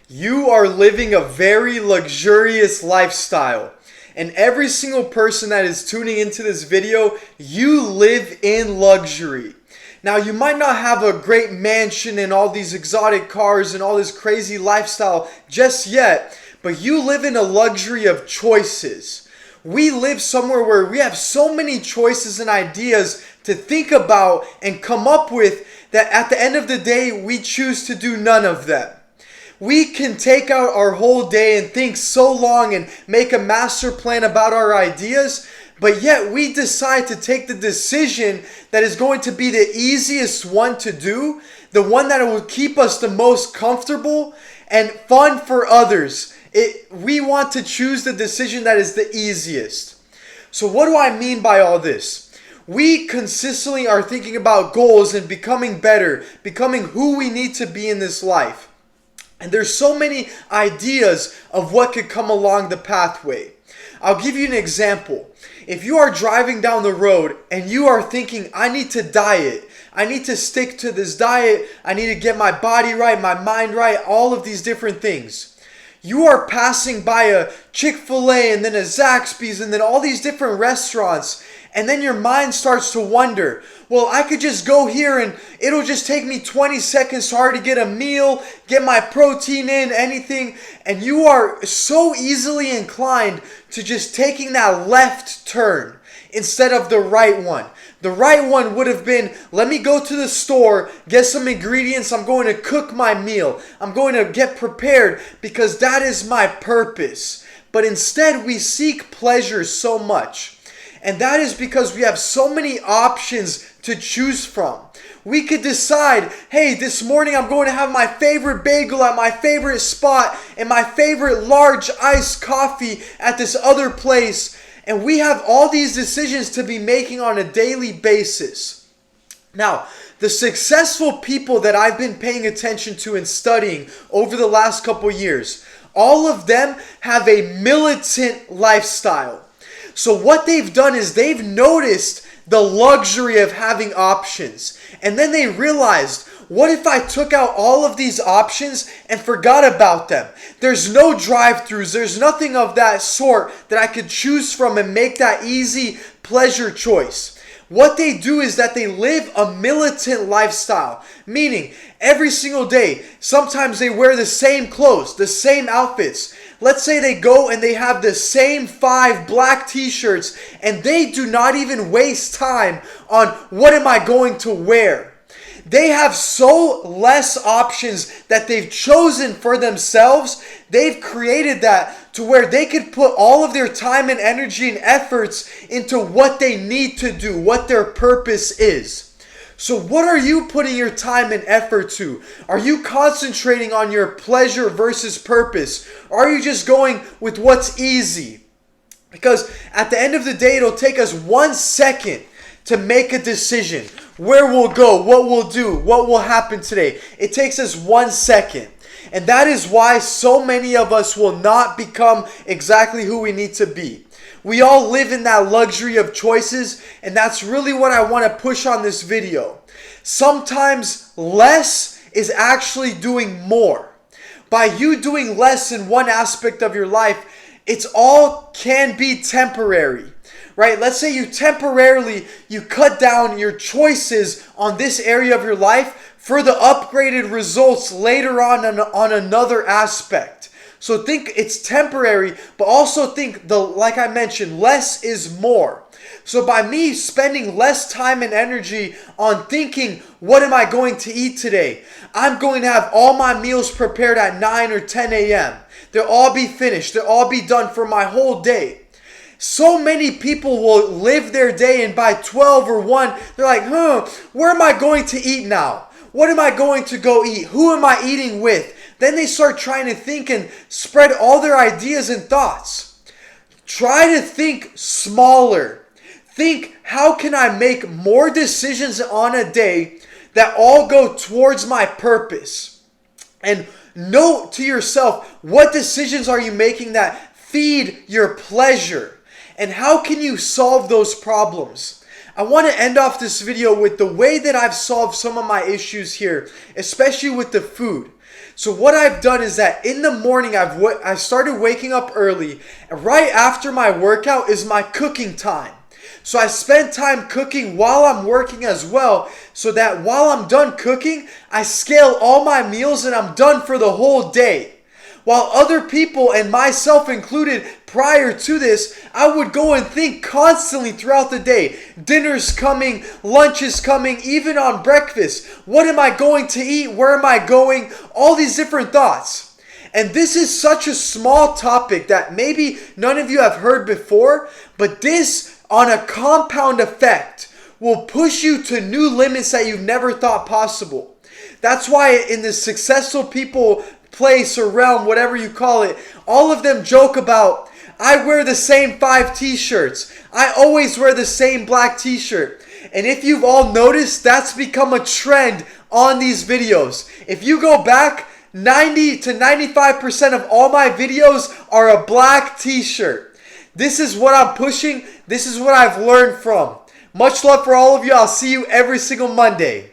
You are living a very luxurious lifestyle. And every single person that is tuning into this video, you live in luxury. Now, you might not have a great mansion and all these exotic cars and all this crazy lifestyle just yet, but you live in a luxury of choices. We live somewhere where we have so many choices and ideas to think about and come up with that at the end of the day, we choose to do none of them. We can take out our whole day and think so long and make a master plan about our ideas, but yet we decide to take the decision that is going to be the easiest one to do, the one that will keep us the most comfortable and fun for others. We want to choose the decision that is the easiest. So what do I mean by all this? We consistently are thinking about goals and becoming better, becoming who we need to be in this life. And there's so many ideas of what could come along the pathway. I'll give you an example. If you are driving down the road and you are thinking, I need to diet, I need to stick to this diet, I need to get my body right, my mind right, all of these different things. You are passing by a Chick-fil-A and then a Zaxby's and then all these different restaurants, and then your mind starts to wonder, well, I could just go here and it'll just take me 20 seconds to already get a meal, get my protein in, anything. And you are so easily inclined to just taking that left turn instead of the right one. The right one would have been, let me go to the store, get some ingredients, I'm going to cook my meal. I'm going to get prepared because that is my purpose. But instead we seek pleasure so much. And that is because we have so many options to choose from. We could decide, hey, this morning I'm going to have my favorite bagel at my favorite spot and my favorite large iced coffee at this other place. And we have all these decisions to be making on a daily basis. Now, the successful people that I've been paying attention to and studying over the last couple years, all of them have a militant lifestyle. So what they've done is they've noticed the luxury of having options. And then they realized, what if I took out all of these options and forgot about them? There's no drive-thrus. There's nothing of that sort that I could choose from and make that easy pleasure choice. What they do is that they live a militant lifestyle, meaning every single day, sometimes they wear the same clothes, the same outfits. Let's say they go and they have the same 5 black t-shirts and they do not even waste time on what am I going to wear. They have so less options that they've chosen for themselves. They've created that to where they could put all of their time and energy and efforts into what they need to do, what their purpose is. So what are you putting your time and effort to? Are you concentrating on your pleasure versus purpose? Or are you just going with what's easy? Because at the end of the day, it'll take us 1 second to make a decision. Where we'll go, what we'll do, what will happen today. It takes us 1 second. And that is why so many of us will not become exactly who we need to be. We all live in that luxury of choices, and that's really what I want to push on this video. Sometimes less is actually doing more. By you doing less in one aspect of your life, it's all can be temporary. Right? Let's say you temporarily, you cut down your choices on this area of your life for the upgraded results later on another aspect. So think it's temporary, but also think, like I mentioned, less is more. So by me spending less time and energy on thinking, what am I going to eat today? I'm going to have all my meals prepared at 9 or 10 a.m. They'll all be finished. They'll all be done for my whole day. So many people will live their day and by 12 or 1, they're like, where am I going to eat now? What am I going to go eat? Who am I eating with? Then they start trying to think and spread all their ideas and thoughts. Try to think smaller. Think, how can I make more decisions on a day that all go towards my purpose? And note to yourself, what decisions are you making that feed your pleasure? And how can you solve those problems? I want to end off this video with the way that I've solved some of my issues here, especially with the food. So what I've done is that in the morning I started waking up early. And right after my workout is my cooking time. So I spend time cooking while I'm working as well, so that while I'm done cooking, I scale all my meals and I'm done for the whole day. While other people, and myself included, prior to this, I would go and think constantly throughout the day. Dinner's coming, lunch is coming, even on breakfast. What am I going to eat? Where am I going? All these different thoughts. And this is such a small topic that maybe none of you have heard before, but this, on a compound effect, will push you to new limits that you've never thought possible. That's why in the successful people place or realm, whatever you call it, all of them joke about, I wear the same 5 t-shirts. I always wear the same black t-shirt. And if you've all noticed, that's become a trend on these videos. If you go back, 90 to 95% of all my videos are a black t-shirt. This is what I'm pushing. This is what I've learned from. Much love for all of you. I'll see you every single Monday.